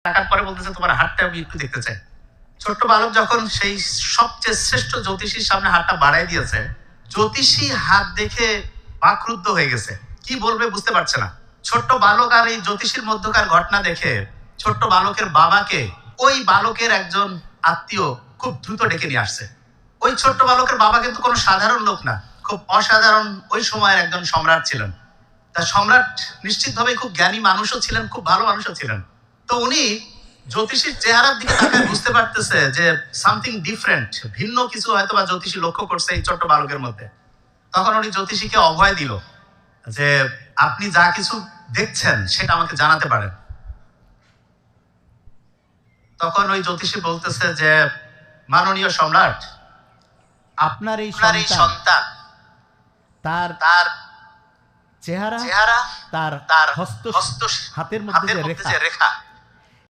টাকার পরে বলতেছে তোমার হাতটা আমি একটু দেখতে চাই। ছোট্ট বালক যখন সেই সবচেয়ে শ্রেষ্ঠ জ্যোতিষীর সামনে হাতটা বাড়াই দিয়েছে, জ্যোতিষী হাত দেখে বাকরুদ্ধ হয়ে গেছে, কি বলবে বুঝতে পারছে না। ছোট্ট বালক আর এই জ্যোতিষীর মধ্যকার ঘটনা দেখে ছোট্ট বালকের বাবাকে ওই বালকের একজন আত্মীয় খুব দ্রুত ডেকে নিয়ে আসছে। ওই ছোট্ট বালকের বাবা কিন্তু কোনো সাধারণ লোক না, খুব অসাধারণ ওই সময়ের একজন সম্রাট ছিলেন। তা সম্রাট নিশ্চিতভাবে খুব জ্ঞানী মানুষও ছিলেন, খুব ভালো মানুষও ছিলেন। তো উনি জ্যোতিষীর চেহারার দিকে তাকায় বুঝতে পারতেছে যে সামথিং ডিফারেন্ট, ভিন্ন কিছু হয়তো বা জ্যোতিষী লক্ষ্য করছে এই ছোট্ট বালকের মধ্যে। তখন উনি জ্যোতিষীকে অভয় দিল যে আপনি যা কিছু দেখছেন সেটা আমাকে জানাতে পারেন। তখন ওই জ্যোতিষী বলতেছে যে মাননীয় সম্রাট, আপনার এই সন্তান তার তার চেহারা, চেহারা, তার তার হস্ত হস্ত হাতের মধ্যে যে রেখা,